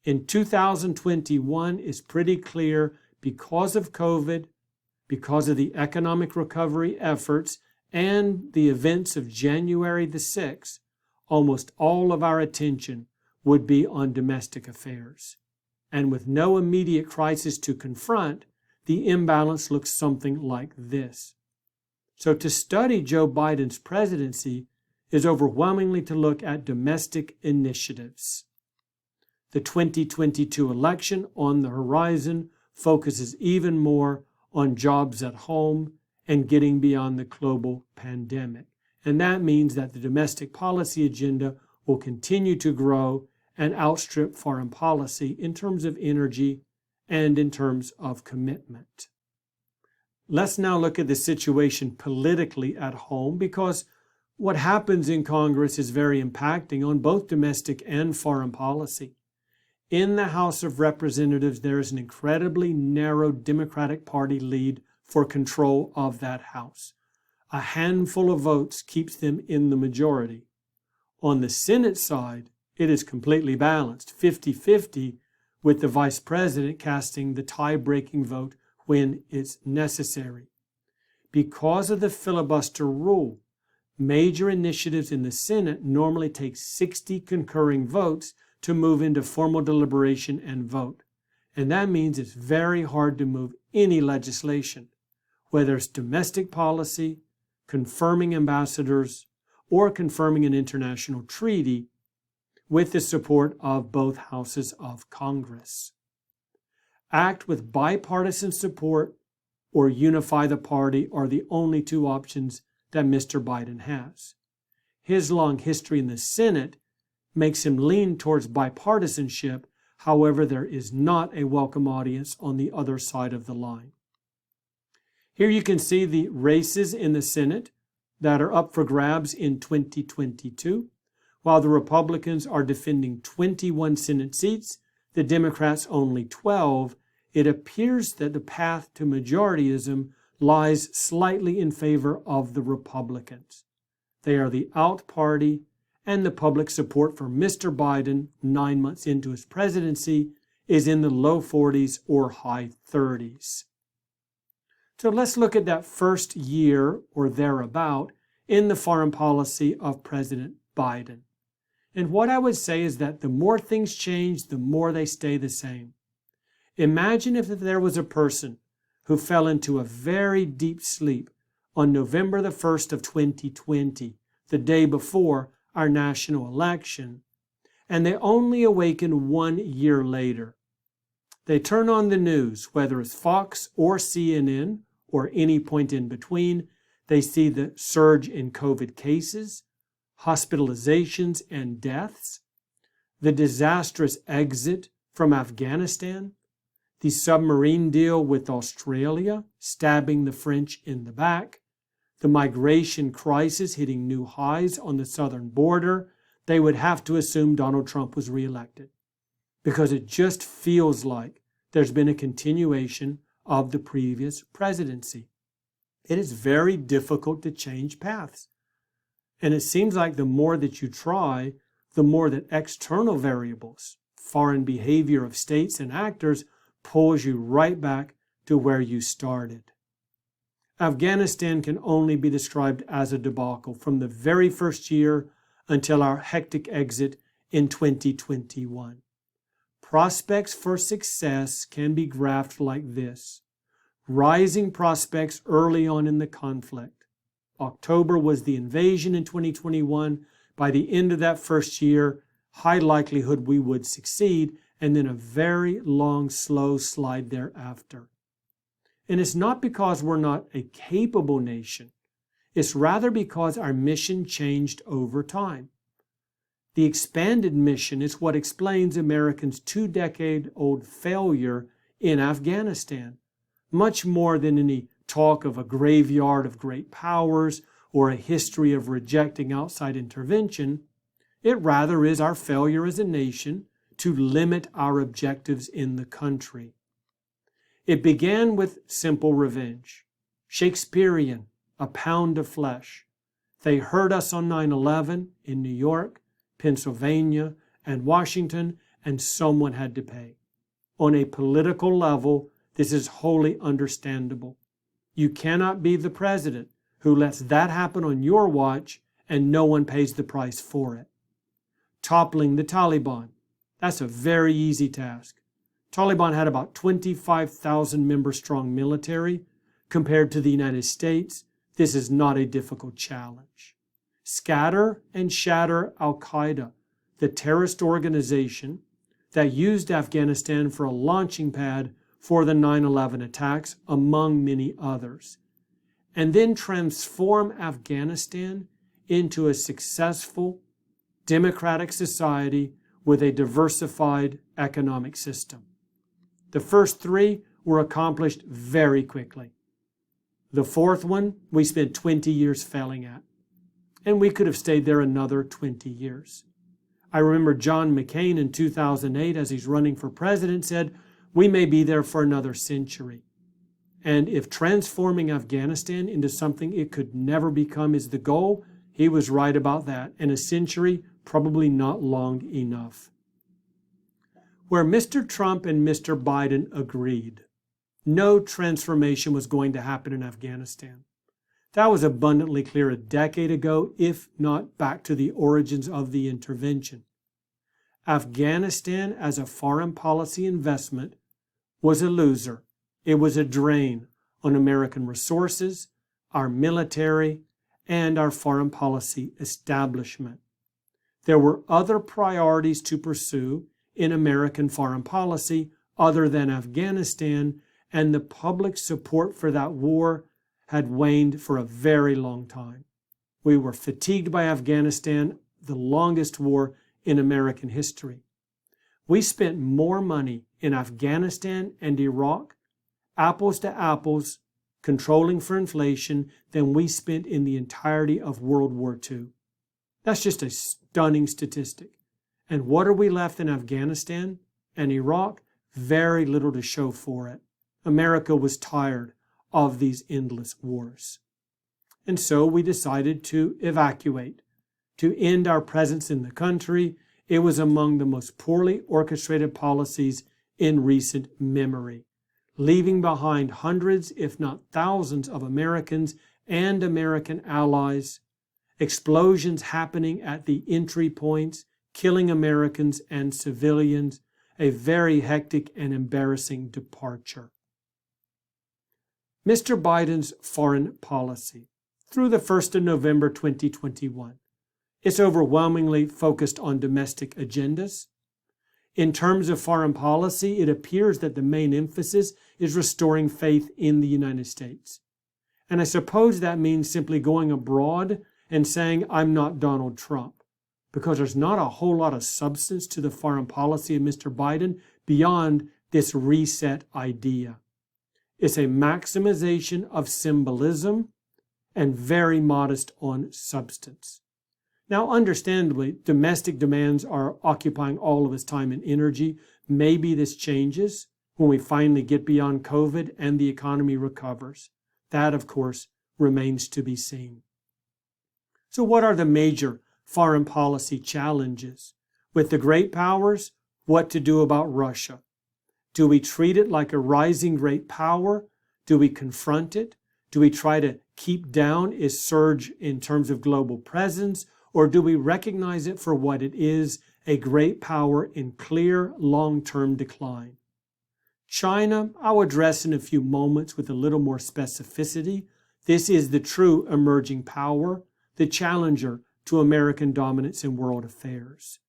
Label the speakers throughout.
Speaker 1: In 2021, it's pretty clear because of COVID, because of the economic recovery efforts, and the events of January the 6th, almost all of our attention would be on domestic affairs. And with no immediate crisis to confront, the imbalance looks something like this. So to study Joe Biden's presidency is overwhelmingly to look at domestic initiatives. The 2022 election on the horizon focuses even more on jobs at home and getting beyond the global pandemic. And that means that the domestic policy agenda will continue to grow and outstrip foreign policy in terms of energy and in terms of commitment. Let's now look at the situation politically at home, because what happens in Congress is very impacting on both domestic and foreign policy. In the House of Representatives, there is an incredibly narrow Democratic Party lead for control of that House. A handful of votes keeps them in the majority. On the Senate side, it is completely balanced, 50-50, with the Vice President casting the tie-breaking vote when it's necessary. Because of the filibuster rule, major initiatives in the Senate normally take 60 concurring votes to move into formal deliberation and vote. And that means it's very hard to move any legislation, whether it's domestic policy, confirming ambassadors, or confirming an international treaty, with the support of both houses of Congress. Act with bipartisan support or unify the party are the only two options that Mr. Biden has. His long history in the Senate makes him lean towards bipartisanship. However, there is not a welcome audience on the other side of the line. Here you can see the races in the Senate that are up for grabs in 2022. While the Republicans are defending 21 Senate seats, the Democrats only 12, it appears that the path to majorityism lies slightly in favor of the Republicans. They are the out party, and the public support for Mr. Biden 9 months into his presidency is in the low 40s or high 30s. So let's look at that first year or thereabout in the foreign policy of President Biden. And what I would say is that the more things change, the more they stay the same. Imagine if there was a person who fell into a very deep sleep on November the 1st of 2020, the day before our national election, and they only awaken 1 year later. They turn on the news, whether it's Fox or CNN or any point in between. They see the surge in COVID cases, hospitalizations and deaths, the disastrous exit from Afghanistan, the submarine deal with Australia, stabbing the French in the back, the migration crisis hitting new highs on the southern border. They would have to assume Donald Trump was reelected, because it just feels like there's been a continuation of the previous presidency. It is very difficult to change paths. And it seems like the more that you try, the more that external variables, foreign behavior of states and actors, pulls you right back to where you started. Afghanistan can only be described as a debacle from the very first year until our hectic exit in 2021. Prospects for success can be graphed like this. Rising prospects early on in the conflict. October was the invasion in 2021. By the end of that first year, high likelihood we would succeed, and then a very long, slow slide thereafter. And it's not because we're not a capable nation. It's rather because our mission changed over time. The expanded mission is what explains Americans' 2-decade-old failure in Afghanistan, much more than any talk of a graveyard of great powers or a history of rejecting outside intervention. It rather is our failure as a nation to limit our objectives in the country. It began with simple revenge. Shakespearean, a pound of flesh. They heard us on 9/11 in New York, Pennsylvania, and Washington, and someone had to pay. On a political level, this is wholly understandable. You cannot be the president who lets that happen on your watch and no one pays the price for it. Toppling the Taliban. That's a very easy task. Taliban had about 25,000 member strong military. Compared to the United States, this is not a difficult challenge. Scatter and shatter Al-Qaeda, the terrorist organization that used Afghanistan for a launching pad for the 9/11 attacks, among many others, and then transform Afghanistan into a successful, democratic society with a diversified economic system. The first three were accomplished very quickly. The fourth one, we spent 20 years failing at, and we could have stayed there another 20 years. I remember John McCain in 2008, as he's running for president, said, we may be there for another century. And if transforming Afghanistan into something it could never become is the goal, he was right about that, and a century probably not long enough. Where Mr. Trump and Mr. Biden agreed, no transformation was going to happen in Afghanistan. That was abundantly clear a decade ago, if not back to the origins of the intervention. Afghanistan as a foreign policy investment was a loser. It was a drain on American resources, our military, and our foreign policy establishment. There were other priorities to pursue in American foreign policy other than Afghanistan, and the public support for that war had waned for a very long time. We were fatigued by Afghanistan, the longest war in American history. We spent more money in Afghanistan and Iraq, apples to apples, controlling for inflation, than we spent in the entirety of World War II. That's just a stunning statistic. And what are we left in Afghanistan and Iraq? Very little to show for it. America was tired of these endless wars. And so we decided to evacuate, to end our presence in the country. It was among the most poorly orchestrated policies in recent memory, leaving behind hundreds, if not thousands, of Americans and American allies, explosions happening at the entry points, killing Americans and civilians, a very hectic and embarrassing departure. Mr. Biden's foreign policy through the 1st of November 2021. It's overwhelmingly focused on domestic agendas. In terms of foreign policy, it appears that the main emphasis is restoring faith in the United States. And I suppose that means simply going abroad and saying, I'm not Donald Trump, because there's not a whole lot of substance to the foreign policy of Mr. Biden beyond this reset idea. It's a maximization of symbolism and very modest on substance. Now, understandably, domestic demands are occupying all of his time and energy. Maybe this changes when we finally get beyond COVID and the economy recovers. That, of course, remains to be seen. So what are the major foreign policy challenges? With the great powers, what to do about Russia? Do we treat it like a rising great power? Do we confront it? Do we try to keep down its surge in terms of global presence? Or do we recognize it for what it is, a great power in clear long-term decline? China, I'll address in a few moments with a little more specificity. This is the true emerging power, the challenger to American dominance in world affairs.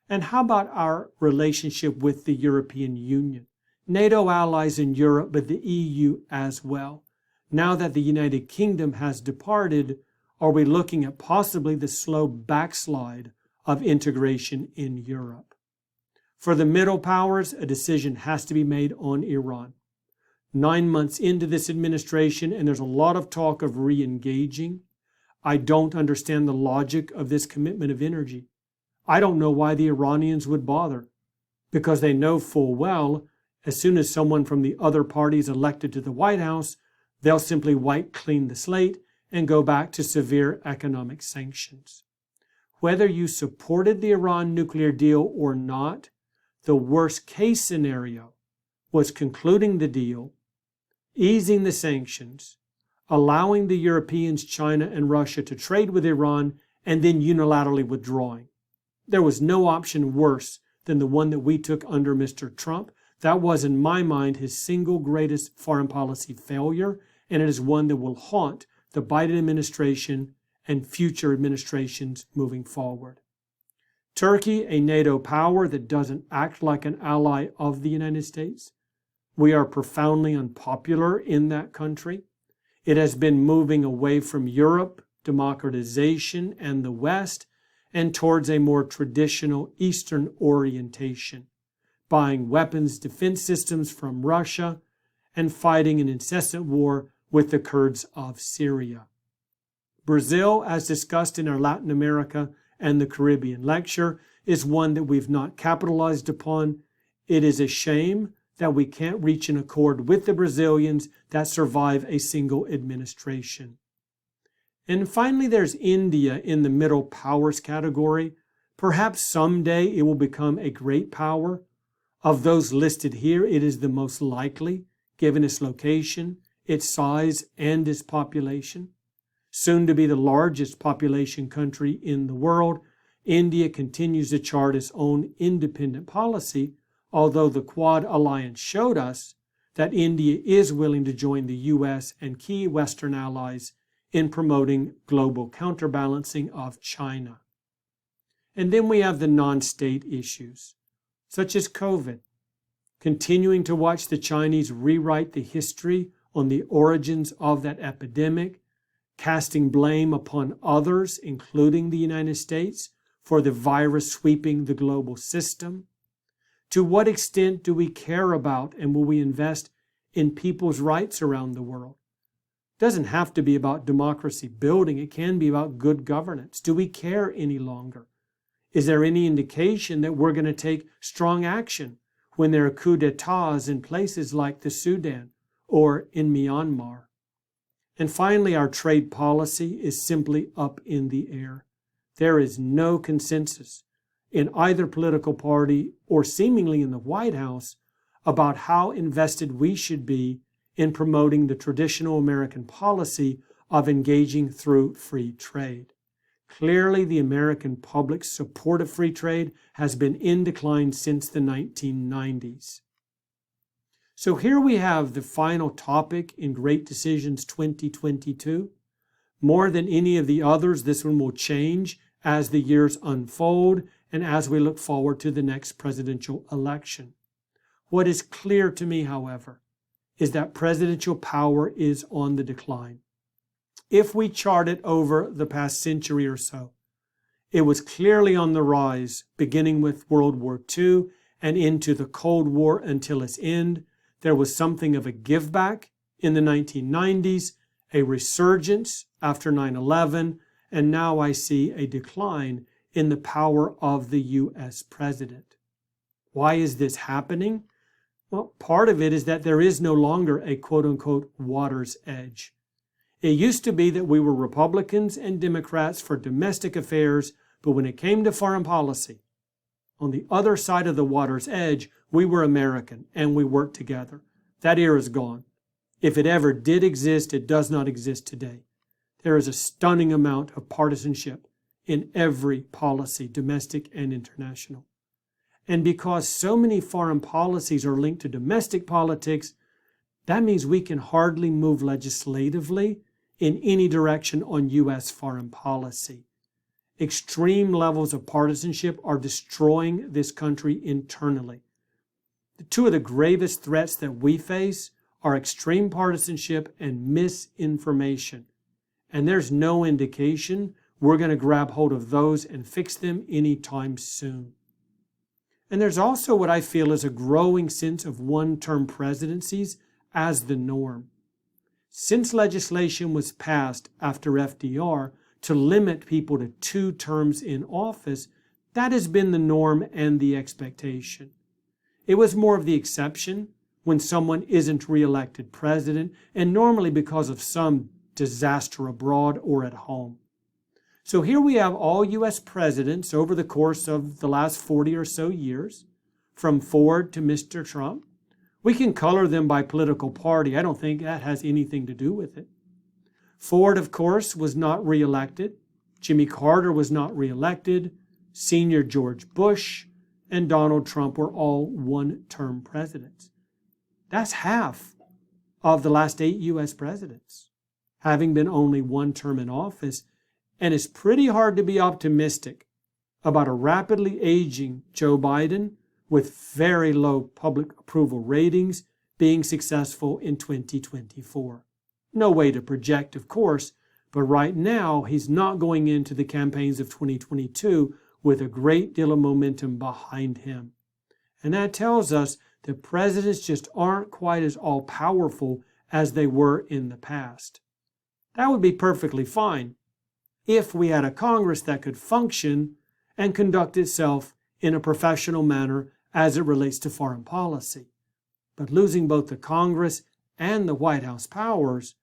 Speaker 1: And how about our relationship with the European Union? NATO allies in Europe, but the EU as well. Now that the United Kingdom has departed, are we looking at possibly the slow backslide of integration in Europe? For the middle powers, a decision has to be made on Iran. 9 months into this administration, and there's a lot of talk of re-engaging. I don't understand the logic of this commitment of energy. I don't know why the Iranians would bother, because they know full well as soon as someone from the other party is elected to the White House, they'll simply wipe clean the slate and go back to severe economic sanctions. Whether you supported the Iran nuclear deal or not, the worst case scenario was concluding the deal, easing the sanctions, allowing the Europeans, China, and Russia to trade with Iran, and then unilaterally withdrawing. There was no option worse than the one that we took under Mr. Trump. That was, in my mind, his single greatest foreign policy failure, and it is one that will haunt the Biden administration and future administrations moving forward. Turkey, a NATO power that doesn't act like an ally of the United States. We are profoundly unpopular in that country. It has been moving away from Europe, democratization, and the West, and towards a more traditional Eastern orientation, buying weapons defense systems from Russia and fighting an incessant war with the Kurds of Syria. Brazil, as discussed in our Latin America and the Caribbean lecture, is one that we've not capitalized upon. It is a shame that we can't reach an accord with the Brazilians that survive a single administration. And finally, there's India in the middle powers category. Perhaps someday it will become a great power. Of those listed here, it is the most likely, given its location, its size, and its population. Soon to be the largest population country in the world, India continues to chart its own independent policy, although the Quad Alliance showed us that India is willing to join the U.S. and key Western allies in promoting global counterbalancing of China. And then we have the non-state issues, such as COVID, continuing to watch the Chinese rewrite the history on the origins of that epidemic, casting blame upon others, including the United States, for the virus sweeping the global system. To what extent do we care about and will we invest in people's rights around the world? It doesn't have to be about democracy building. It can be about good governance. Do we care any longer? Is there any indication that we're going to take strong action when there are coups d'etats in places like the Sudan or in Myanmar? And finally, our trade policy is simply up in the air. There is no consensus in either political party or seemingly in the White House about how invested we should be in promoting the traditional American policy of engaging through free trade. Clearly, the American public's support of free trade has been in decline since the 1990s. So here we have the final topic in Great Decisions 2022. More than any of the others, this one will change as the years unfold and as we look forward to the next presidential election. What is clear to me, however, is that presidential power is on the decline. If we chart it over the past century or so, it was clearly on the rise, beginning with World War II and into the Cold War until its end. There was something of a give back in the 1990s, a resurgence after 9/11, and now I see a decline in the power of the U.S. president. Why is this happening? Well, part of it is that there is no longer a quote-unquote water's edge. It used to be that we were Republicans and Democrats for domestic affairs, but when it came to foreign policy, on the other side of the water's edge, we were American and we worked together. That era is gone. If it ever did exist, it does not exist today. There is a stunning amount of partisanship in every policy, domestic and international. And because so many foreign policies are linked to domestic politics, that means we can hardly move legislatively in any direction on U.S. foreign policy. Extreme levels of partisanship are destroying this country internally. The two of the gravest threats that we face are extreme partisanship and misinformation. And there's no indication we're going to grab hold of those and fix them anytime soon. And there's also what I feel is a growing sense of one-term presidencies as the norm. Since legislation was passed after FDR to limit people to 2 terms in office, that has been the norm and the expectation. It was more of the exception when someone isn't reelected president, and normally because of some disaster abroad or at home. So here we have all U.S. presidents over the course of the last 40 or so years from Ford to Mr. Trump. We can color them by political party. I don't think that has anything to do with it. Ford, of course, was not reelected. Jimmy Carter was not reelected. Senior George Bush and Donald Trump were all one-term presidents. That's half of the last 8 U.S. presidents having been only one term in office, and it's pretty hard to be optimistic about a rapidly aging Joe Biden with very low public approval ratings being successful in 2024. No way to project, of course, but right now he's not going into the campaigns of 2022 with a great deal of momentum behind him. And that tells us that presidents just aren't quite as all-powerful as they were in the past. That would be perfectly fine if we had a Congress that could function and conduct itself in a professional manner as it relates to foreign policy. But losing both the Congress and the White House powers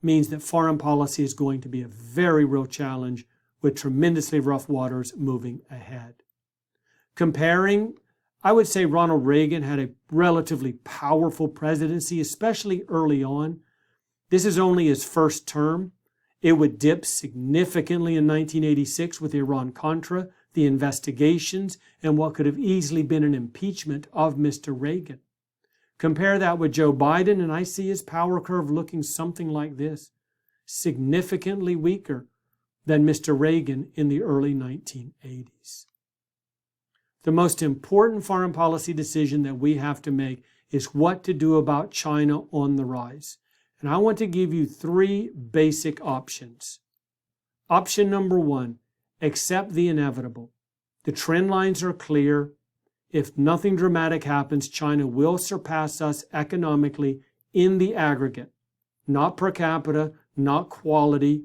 Speaker 1: means that foreign policy is going to be a very real challenge with tremendously rough waters moving ahead. Comparing, I would say Ronald Reagan had a relatively powerful presidency, especially early on. This is only his first term. It would dip significantly in 1986 with Iran-Contra, the investigations, and what could have easily been an impeachment of Mr. Reagan. Compare that with Joe Biden, and I see his power curve looking something like this, significantly weaker than Mr. Reagan in the early 1980s. The most important foreign policy decision that we have to make is what to do about China on the rise. And I want to give you 3 basic options. Option number 1, accept the inevitable. The trend lines are clear. If nothing dramatic happens, China will surpass us economically in the aggregate, not per capita, not quality.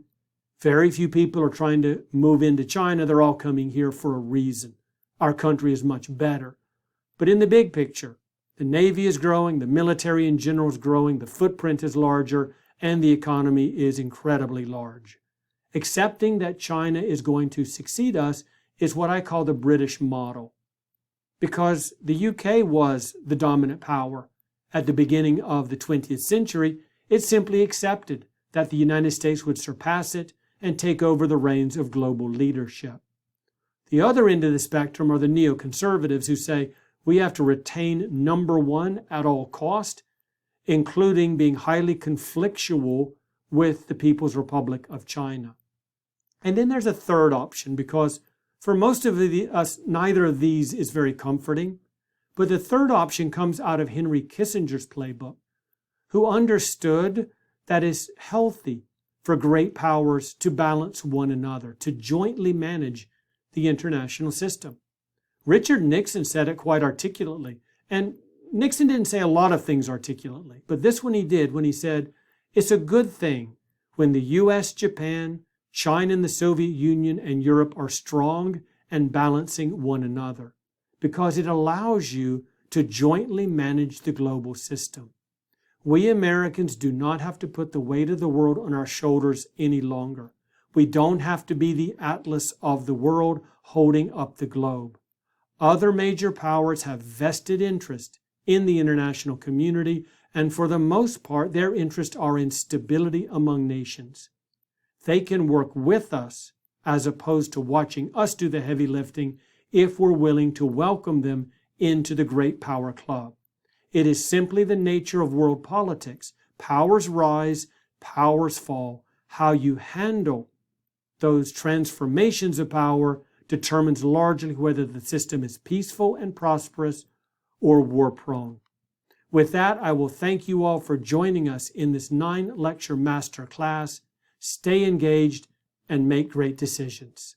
Speaker 1: Very few people are trying to move into China. They're all coming here for a reason. Our country is much better. But in the big picture, the Navy is growing, the military in general is growing, the footprint is larger, and the economy is incredibly large. Accepting that China is going to succeed us is what I call the British model. Because the UK was the dominant power at the beginning of the 20th century, it simply accepted that the United States would surpass it and take over the reins of global leadership. The other end of the spectrum are the neoconservatives who say we have to retain number 1 at all cost, including being highly conflictual with the People's Republic of China. And then there's a third option, because for most of us, neither of these is very comforting. But the third option comes out of Henry Kissinger's playbook, who understood that it's healthy for great powers to balance one another, to jointly manage the international system. Richard Nixon said it quite articulately. And Nixon didn't say a lot of things articulately, but this one he did when he said, it's a good thing when the US, Japan, China and the Soviet Union and Europe are strong and balancing one another, because it allows you to jointly manage the global system. We Americans do not have to put the weight of the world on our shoulders any longer. We don't have to be the atlas of the world holding up the globe. Other major powers have vested interest in the international community, and for the most part, their interests are in stability among nations. They can work with us as opposed to watching us do the heavy lifting if we're willing to welcome them into the great power club. It is simply the nature of world politics. Powers rise, powers fall. How you handle those transformations of power determines largely whether the system is peaceful and prosperous or war-prone. With that, I will thank you all for joining us in this 9-lecture master class. Stay engaged and make great decisions.